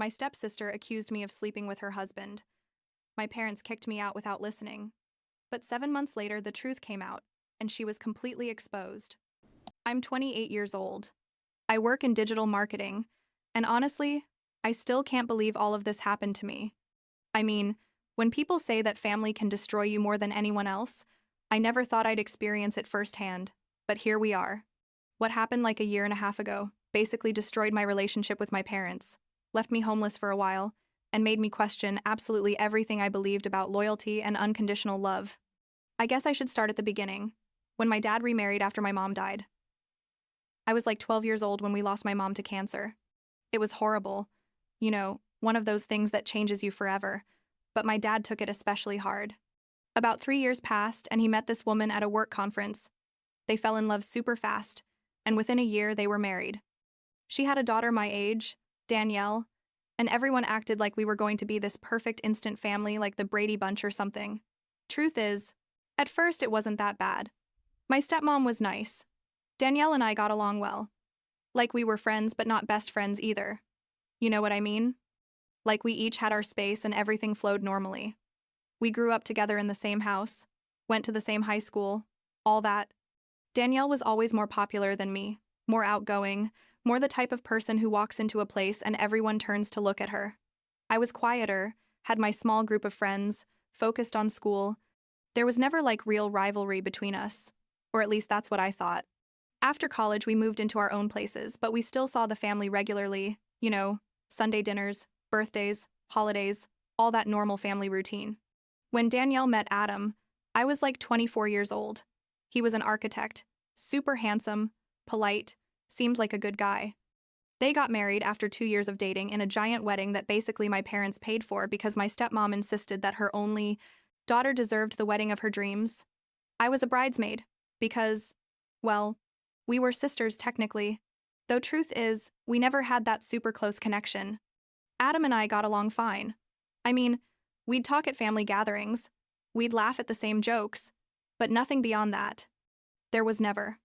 My stepsister accused me of sleeping with her husband. My parents kicked me out without listening. But 7 months later, the truth came out, and she was completely exposed. I'm 28 years old. I work in digital marketing, and honestly, I still can't believe all of this happened to me. I mean, when people say that family can destroy you more than anyone else, I never thought I'd experience it firsthand, but here we are. What happened like a year and a half ago basically destroyed my relationship with my parents, left me homeless for a while, and made me question absolutely everything I believed about loyalty and unconditional love. I guess I should start at the beginning, when my dad remarried after my mom died. I was like 12 years old when we lost my mom to cancer. It was horrible. You know, one of those things that changes you forever. But my dad took it especially hard. About 3 years passed, and he met this woman at a work conference. They fell in love super fast, and within a year they were married. She had a daughter my age, Danielle, and everyone acted like we were going to be this perfect instant family like the Brady Bunch or something. Truth is, at first it wasn't that bad. My stepmom was nice. Danielle and I got along well. Like we were friends, but not best friends either. You know what I mean? Like we each had our space and everything flowed normally. We grew up together in the same house, went to the same high school, all that. Danielle was always more popular than me, more outgoing, more the type of person who walks into a place and everyone turns to look at her. I was quieter, had my small group of friends, focused on school. There was never like real rivalry between us, or at least that's what I thought. After college, we moved into our own places, but we still saw the family regularly, you know, Sunday dinners, birthdays, holidays, all that normal family routine. When Danielle met Adam, I was like 24 years old. He was an architect, super handsome, polite, seemed like a good guy. They got married after 2 years of dating in a giant wedding that basically my parents paid for because my stepmom insisted that her only daughter deserved the wedding of her dreams. I was a bridesmaid because, well, we were sisters technically, though truth is, we never had that super close connection. Adam and I got along fine. I mean, we'd talk at family gatherings, we'd laugh at the same jokes, but nothing beyond that. There was never.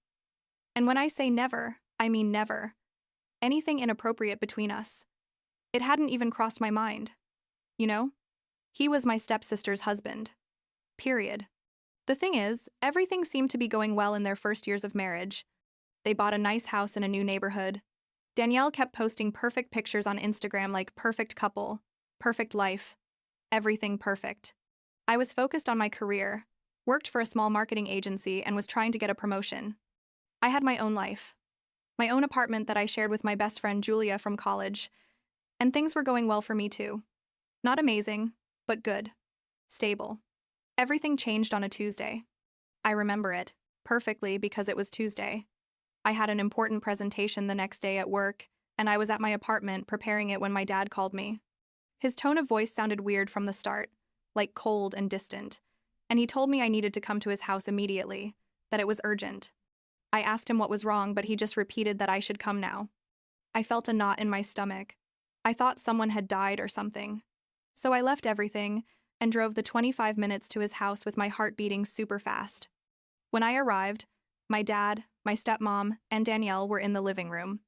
And when I say never, I mean never. Anything inappropriate between us. It hadn't even crossed my mind. You know? He was my stepsister's husband. Period. The thing is, everything seemed to be going well in their first years of marriage. They bought a nice house in a new neighborhood. Danielle kept posting perfect pictures on Instagram like perfect couple, perfect life, everything perfect. I was focused on my career, worked for a small marketing agency, and was trying to get a promotion. I had my own life, my own apartment that I shared with my best friend Julia from college, and things were going well for me too. Not amazing, but good. Stable. Everything changed on a Tuesday. I remember it perfectly because it was Tuesday. I had an important presentation the next day at work, and I was at my apartment preparing it when my dad called me. His tone of voice sounded weird from the start, like cold and distant, and he told me I needed to come to his house immediately, that it was urgent. I asked him what was wrong, but he just repeated that I should come now. I felt a knot in my stomach. I thought someone had died or something. So I left everything and drove the 25 minutes to his house with my heart beating super fast. When I arrived, my dad, my stepmom, and Danielle were in the living room.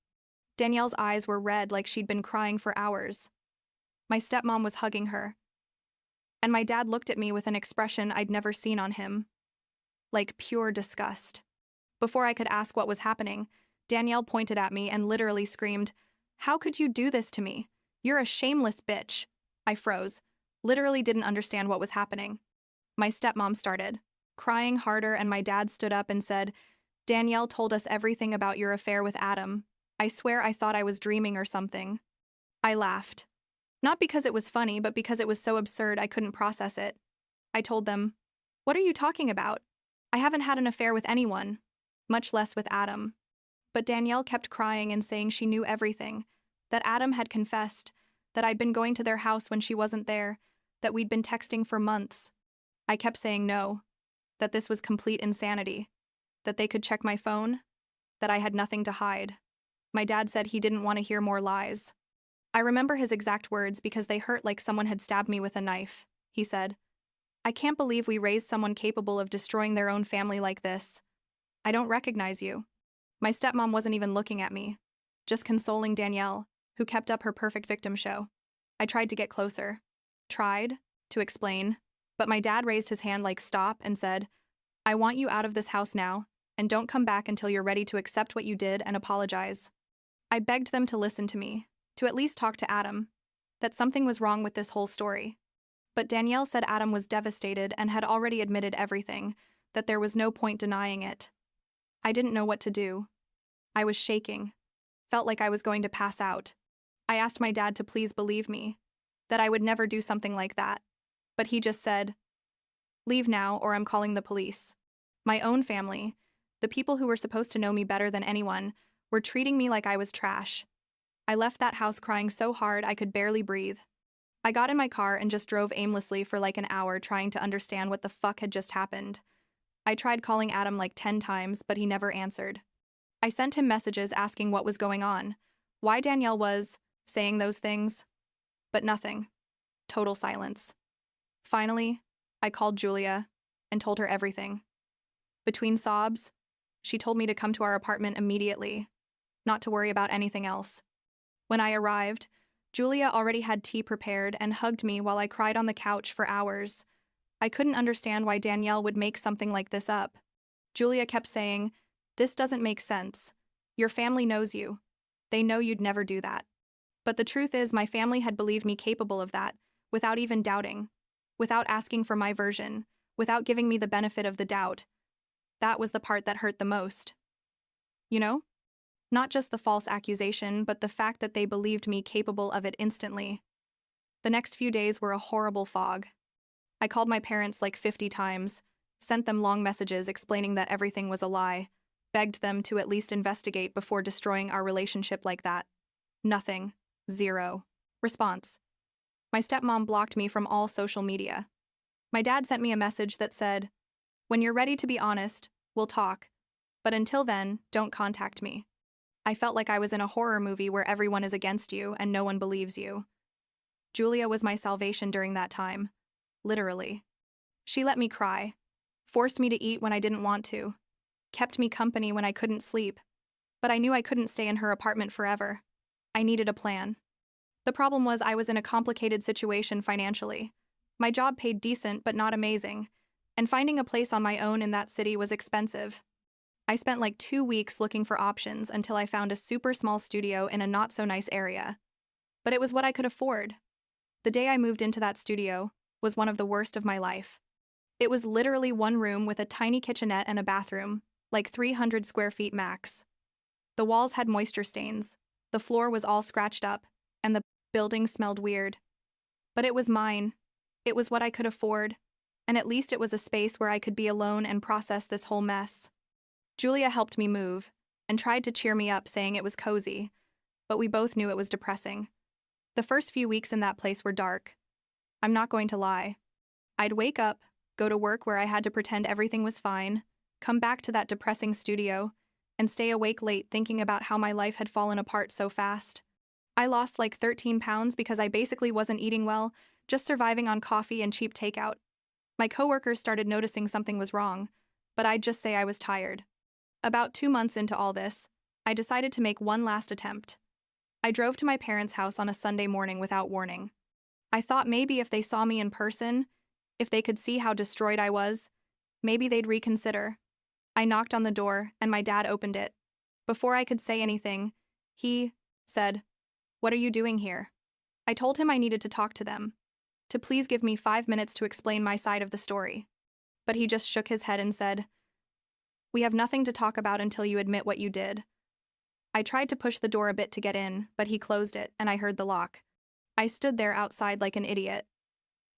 Danielle's eyes were red like she'd been crying for hours. My stepmom was hugging her. And my dad looked at me with an expression I'd never seen on him. Like pure disgust. Before I could ask what was happening, Danielle pointed at me and literally screamed, "How could you do this to me? You're a shameless bitch." I froze, literally didn't understand what was happening. My stepmom started, crying harder, and my dad stood up and said, "Danielle told us everything about your affair with Adam. I swear I thought I was dreaming or something." I laughed. Not because it was funny, but because it was so absurd I couldn't process it. I told them, "What are you talking about? I haven't had an affair with anyone, much less with Adam." But Danielle kept crying and saying she knew everything, that Adam had confessed, that I'd been going to their house when she wasn't there, that we'd been texting for months. I kept saying no, that this was complete insanity, that they could check my phone, that I had nothing to hide. My dad said he didn't want to hear more lies. I remember his exact words because they hurt like someone had stabbed me with a knife. He said, "I can't believe we raised someone capable of destroying their own family like this. I don't recognize you." My stepmom wasn't even looking at me, just consoling Danielle, who kept up her perfect victim show. I tried to get closer. Tried to explain, but my dad raised his hand like stop and said, I want you out of this house now, and don't come back until you're ready to accept what you did and apologize. I begged them to listen to me, to at least talk to Adam, that something was wrong with this whole story. But Danielle said Adam was devastated and had already admitted everything, that there was no point denying it. I didn't know what to do. I was shaking, felt like I was going to pass out. I asked my dad to please believe me, that I would never do something like that, but he just said, leave now or I'm calling the police. My own family, the people who were supposed to know me better than anyone, were treating me like I was trash. I left that house crying so hard I could barely breathe. I got in my car and just drove aimlessly for like an hour trying to understand what the fuck had just happened. I tried calling Adam like 10 times, but he never answered. I sent him messages asking what was going on, why Danielle was saying those things, but nothing. Total silence. Finally, I called Julia and told her everything. Between sobs, she told me to come to our apartment immediately, not to worry about anything else. When I arrived, Julia already had tea prepared and hugged me while I cried on the couch for hours. I couldn't understand why Danielle would make something like this up. Julia kept saying, this doesn't make sense. Your family knows you. They know you'd never do that. But the truth is, my family had believed me capable of that, without even doubting, without asking for my version, without giving me the benefit of the doubt. That was the part that hurt the most. You know? Not just the false accusation, but the fact that they believed me capable of it instantly. The next few days were a horrible fog. I called my parents like 50 times, sent them long messages explaining that everything was a lie, begged them to at least investigate before destroying our relationship like that. Nothing. Zero. Response. My stepmom blocked me from all social media. My dad sent me a message that said, when you're ready to be honest, we'll talk, but until then, don't contact me. I felt like I was in a horror movie where everyone is against you and no one believes you. Julia was my salvation during that time. Literally. She let me cry, forced me to eat when I didn't want to, kept me company when I couldn't sleep. But I knew I couldn't stay in her apartment forever. I needed a plan. The problem was I was in a complicated situation financially. My job paid decent but not amazing, and finding a place on my own in that city was expensive. I spent like 2 weeks looking for options until I found a super small studio in a not-so-nice area. But it was what I could afford. The day I moved into that studio was one of the worst of my life. It was literally one room with a tiny kitchenette and a bathroom, like 300 square feet max. The walls had moisture stains, the floor was all scratched up, and the building smelled weird. But it was mine. It was what I could afford, and at least it was a space where I could be alone and process this whole mess. Julia helped me move, and tried to cheer me up saying it was cozy, but we both knew it was depressing. The first few weeks in that place were dark. I'm not going to lie. I'd wake up, go to work where I had to pretend everything was fine, come back to that depressing studio, and stay awake late thinking about how my life had fallen apart so fast. I lost like 13 pounds because I basically wasn't eating well, just surviving on coffee and cheap takeout. My coworkers started noticing something was wrong, but I'd just say I was tired. About 2 months into all this, I decided to make one last attempt. I drove to my parents' house on a Sunday morning without warning. I thought maybe if they saw me in person, if they could see how destroyed I was, maybe they'd reconsider. I knocked on the door, and my dad opened it. Before I could say anything, he said, "What are you doing here?" I told him I needed to talk to them, to please give me 5 minutes to explain my side of the story. But he just shook his head and said, "We have nothing to talk about until you admit what you did." I tried to push the door a bit to get in, but he closed it, and I heard the lock. I stood there outside like an idiot,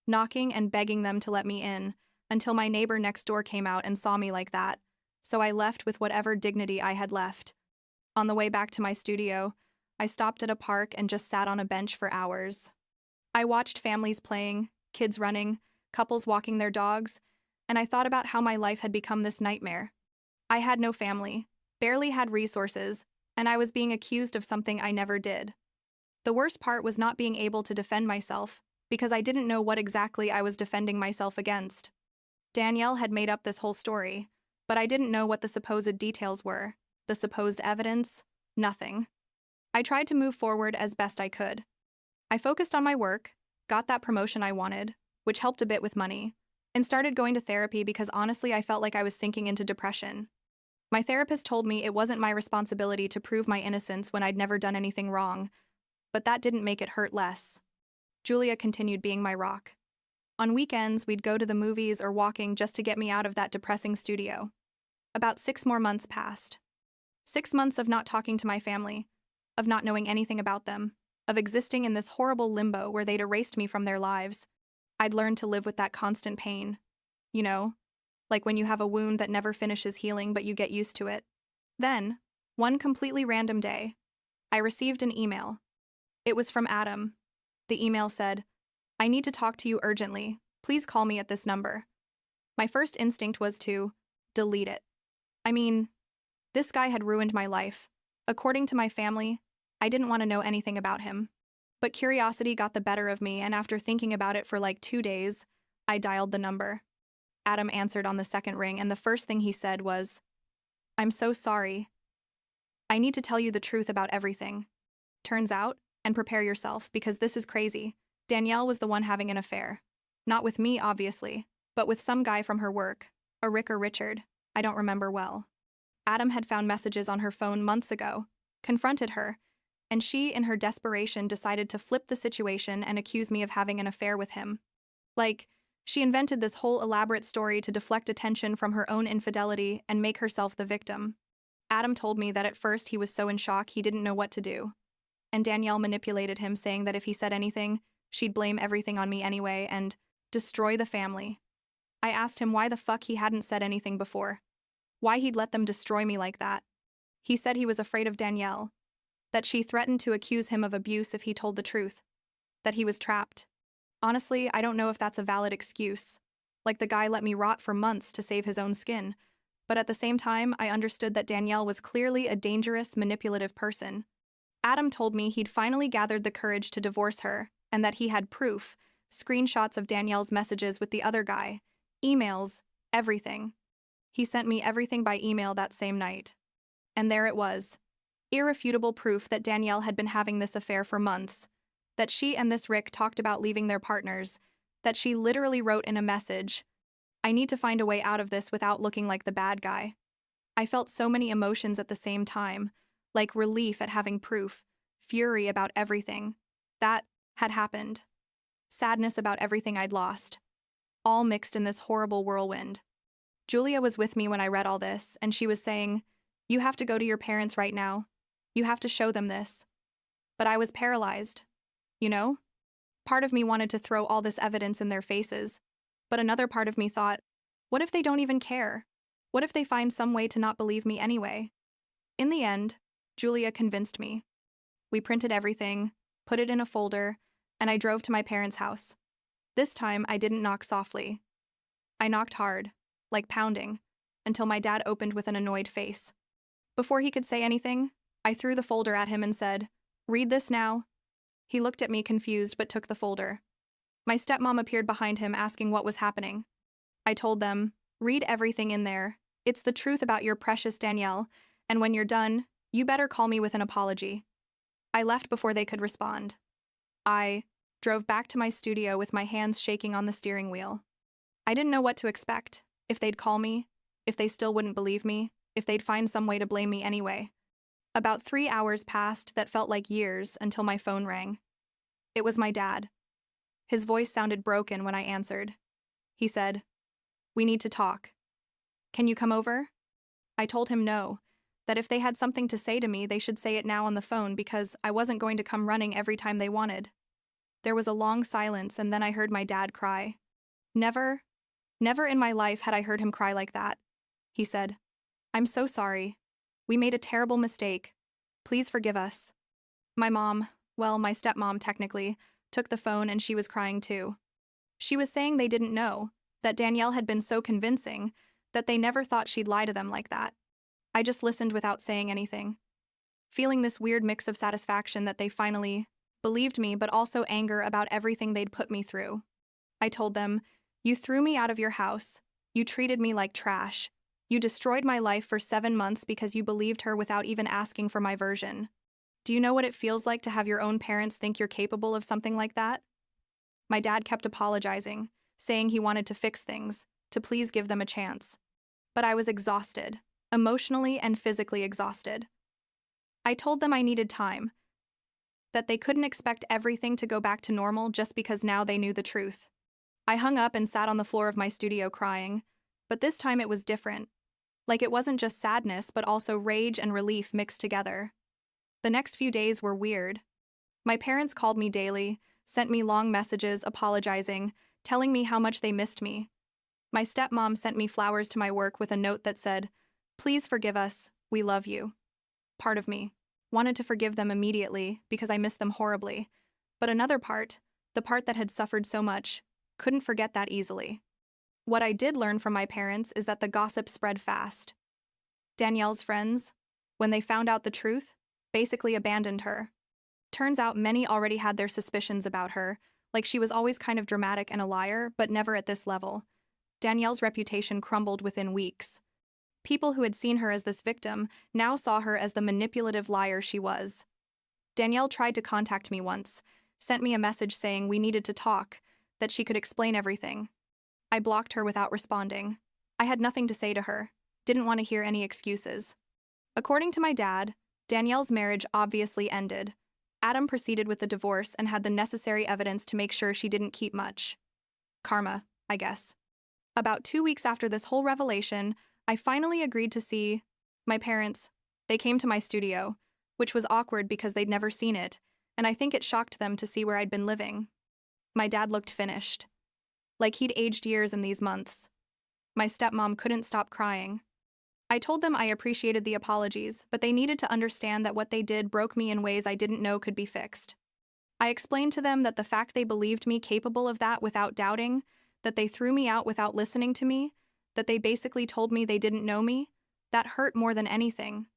knocking and begging them to let me in, until my neighbor next door came out and saw me like that, so I left with whatever dignity I had left. On the way back to my studio, I stopped at a park and just sat on a bench for hours. I watched families playing, kids running, couples walking their dogs, and I thought about how my life had become this nightmare. I had no family, barely had resources, and I was being accused of something I never did. The worst part was not being able to defend myself, because I didn't know what exactly I was defending myself against. Danielle had made up this whole story, but I didn't know what the supposed details were, the supposed evidence, nothing. I tried to move forward as best I could. I focused on my work, got that promotion I wanted, which helped a bit with money, and started going to therapy because honestly I felt like I was sinking into depression. My therapist told me it wasn't my responsibility to prove my innocence when I'd never done anything wrong, but that didn't make it hurt less. Julia continued being my rock. On weekends, we'd go to the movies or walking just to get me out of that depressing studio. About 6 more months passed. 6 months of not talking to my family, of not knowing anything about them, of existing in this horrible limbo where they'd erased me from their lives. I'd learned to live with that constant pain. You know, like when you have a wound that never finishes healing but you get used to it. Then, one completely random day, I received an email. It was from Adam. The email said, "I need to talk to you urgently. Please call me at this number." My first instinct was to delete it. I mean, this guy had ruined my life. According to my family, I didn't want to know anything about him. But curiosity got the better of me, and after thinking about it for like 2 days, I dialed the number. Adam answered on the second ring, and the first thing he said was, "I'm so sorry. I need to tell you the truth about everything. Turns out, and prepare yourself, because this is crazy. Danielle was the one having an affair. Not with me, obviously, but with some guy from her work, a Rick or Richard, I don't remember well. Adam had found messages on her phone months ago, confronted her, and she, in her desperation, decided to flip the situation and accuse me of having an affair with him. Like, she invented this whole elaborate story to deflect attention from her own infidelity and make herself the victim. Adam told me that at first he was so in shock he didn't know what to do. And Danielle manipulated him, saying that if he said anything, she'd blame everything on me anyway and destroy the family. I asked him why the fuck he hadn't said anything before. Why he'd let them destroy me like that. He said he was afraid of Danielle, that she threatened to accuse him of abuse if he told the truth, that he was trapped. Honestly, I don't know if that's a valid excuse. Like the guy let me rot for months to save his own skin. But at the same time, I understood that Danielle was clearly a dangerous, manipulative person. Adam told me he'd finally gathered the courage to divorce her, and that he had proof, screenshots of Danielle's messages with the other guy, emails, everything. He sent me everything by email that same night. And there it was. Irrefutable proof that Danielle had been having this affair for months, that she and this Rick talked about leaving their partners, that she literally wrote in a message, "I need to find a way out of this without looking like the bad guy." I felt so many emotions at the same time, like relief at having proof, fury about everything that had happened, sadness about everything I'd lost, all mixed in this horrible whirlwind. Julia was with me when I read all this, and she was saying, "You have to go to your parents right now. You have to show them this." But I was paralyzed. You know? Part of me wanted to throw all this evidence in their faces, but another part of me thought, what if they don't even care? What if they find some way to not believe me anyway? In the end, Julia convinced me. We printed everything, put it in a folder, and I drove to my parents' house. This time, I didn't knock softly. I knocked hard, like pounding, until my dad opened with an annoyed face. Before he could say anything, I threw the folder at him and said, "Read this now." He looked at me confused but took the folder. My stepmom appeared behind him asking what was happening. I told them, "Read everything in there. It's the truth about your precious Danielle, and when you're done, you better call me with an apology." I left before they could respond. I drove back to my studio with my hands shaking on the steering wheel. I didn't know what to expect, if they'd call me, if they still wouldn't believe me, if they'd find some way to blame me anyway. About 3 hours passed that felt like years until my phone rang. It was my dad. His voice sounded broken when I answered. He said, "We need to talk. Can you come over?" I told him no, that if they had something to say to me, they should say it now on the phone because I wasn't going to come running every time they wanted. There was a long silence, and then I heard my dad cry. Never in my life had I heard him cry like that. He said, "I'm so sorry. We made a terrible mistake. Please forgive us." My mom, well, my stepmom technically, took the phone and she was crying too. She was saying they didn't know, that Danielle had been so convincing, that they never thought she'd lie to them like that. I just listened without saying anything, feeling this weird mix of satisfaction that they finally believed me, but also anger about everything they'd put me through. I told them, "You threw me out of your house. You treated me like trash. You destroyed my life for 7 months because you believed her without even asking for my version. Do you know what it feels like to have your own parents think you're capable of something like that? My dad kept apologizing, saying he wanted to fix things, to please give them a chance. But I was exhausted, emotionally and physically exhausted. I told them I needed time, that they couldn't expect everything to go back to normal just because now they knew the truth. I hung up and sat on the floor of my studio crying, but this time it was different. Like it wasn't just sadness, but also rage and relief mixed together. The next few days were weird. My parents called me daily, sent me long messages apologizing, telling me how much they missed me. My stepmom sent me flowers to my work with a note that said, "Please forgive us, we love you." Part of me wanted to forgive them immediately because I missed them horribly, but another part, the part that had suffered so much, couldn't forget that easily. What I did learn from my parents is that the gossip spread fast. Danielle's friends, when they found out the truth, basically abandoned her. Turns out many already had their suspicions about her, like she was always kind of dramatic and a liar, but never at this level. Danielle's reputation crumbled within weeks. People who had seen her as this victim now saw her as the manipulative liar she was. Danielle tried to contact me once, sent me a message saying we needed to talk, that she could explain everything. I blocked her without responding. I had nothing to say to her, didn't want to hear any excuses. According to my dad, Danielle's marriage obviously ended. Adam proceeded with the divorce and had the necessary evidence to make sure she didn't keep much. Karma, I guess. About 2 weeks after this whole revelation, I finally agreed to see my parents. They came to my studio, which was awkward because they'd never seen it, and I think it shocked them to see where I'd been living. My dad looked finished, like he'd aged years in these months. My stepmom couldn't stop crying. I told them I appreciated the apologies, but they needed to understand that what they did broke me in ways I didn't know could be fixed. I explained to them that the fact they believed me capable of that without doubting, that they threw me out without listening to me, that they basically told me they didn't know me, that hurt more than anything.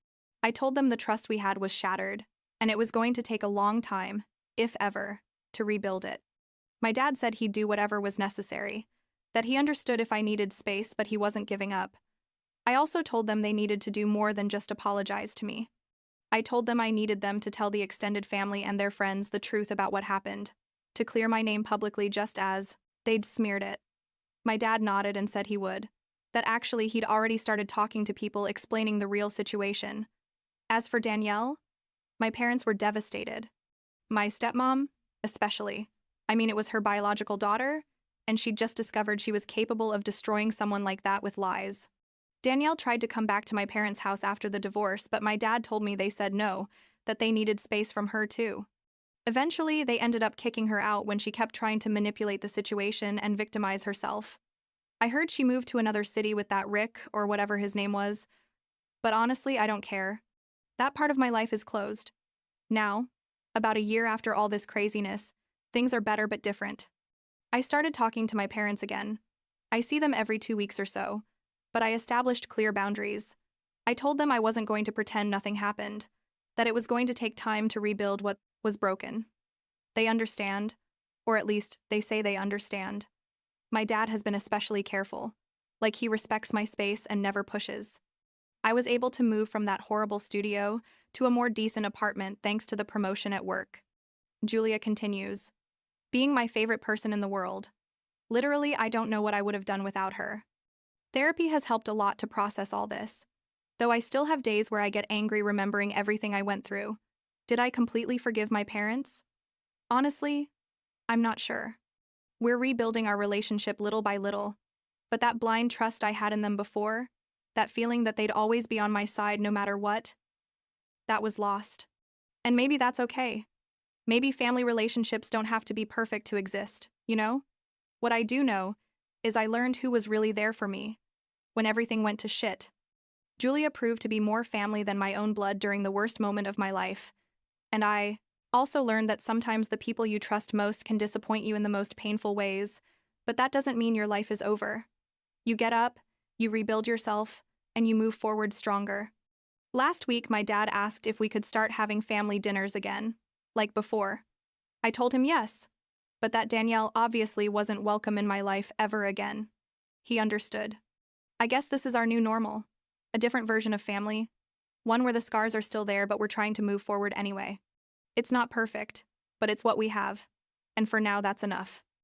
I told them the trust we had was shattered, and it was going to take a long time, if ever, to rebuild it. My dad said he'd do whatever was necessary, that he understood if I needed space, but he wasn't giving up. I also told them they needed to do more than just apologize to me. I told them I needed them to tell the extended family and their friends the truth about what happened, to clear my name publicly just as they'd smeared it. My dad nodded and said he would, that actually he'd already started talking to people explaining the real situation. As for Danielle, my parents were devastated. My stepmom, especially. I mean, it was her biological daughter, and she'd just discovered she was capable of destroying someone like that with lies. Danielle tried to come back to my parents' house after the divorce, but my dad told me they said no, that they needed space from her too. Eventually, they ended up kicking her out when she kept trying to manipulate the situation and victimize herself. I heard she moved to another city with that Rick, or whatever his name was, but honestly, I don't care. That part of my life is closed. Now, about a year after all this craziness, things are better but different. I started talking to my parents again. I see them every 2 weeks or so, but I established clear boundaries. I told them I wasn't going to pretend nothing happened, that it was going to take time to rebuild what was broken. They understand, or at least they say they understand. My dad has been especially careful, like he respects my space and never pushes. I was able to move from that horrible studio to a more decent apartment thanks to the promotion at work. Julia continues, being my favorite person in the world. Literally, I don't know what I would have done without her. Therapy has helped a lot to process all this, though I still have days where I get angry remembering everything I went through. Did I completely forgive my parents? Honestly, I'm not sure. We're rebuilding our relationship little by little, but that blind trust I had in them before, that feeling that they'd always be on my side no matter what, that was lost. And maybe that's okay. Maybe family relationships don't have to be perfect to exist, you know? What I do know is I learned who was really there for me when everything went to shit. Julia proved to be more family than my own blood during the worst moment of my life, and I also learned that sometimes the people you trust most can disappoint you in the most painful ways, but that doesn't mean your life is over. You get up, you rebuild yourself, and you move forward stronger. Last week, my dad asked if we could start having family dinners again, like before. I told him yes, but that Danielle obviously wasn't welcome in my life ever again. He understood. I guess this is our new normal, a different version of family. One where the scars are still there, but we're trying to move forward anyway. It's not perfect, but it's what we have. And for now, that's enough.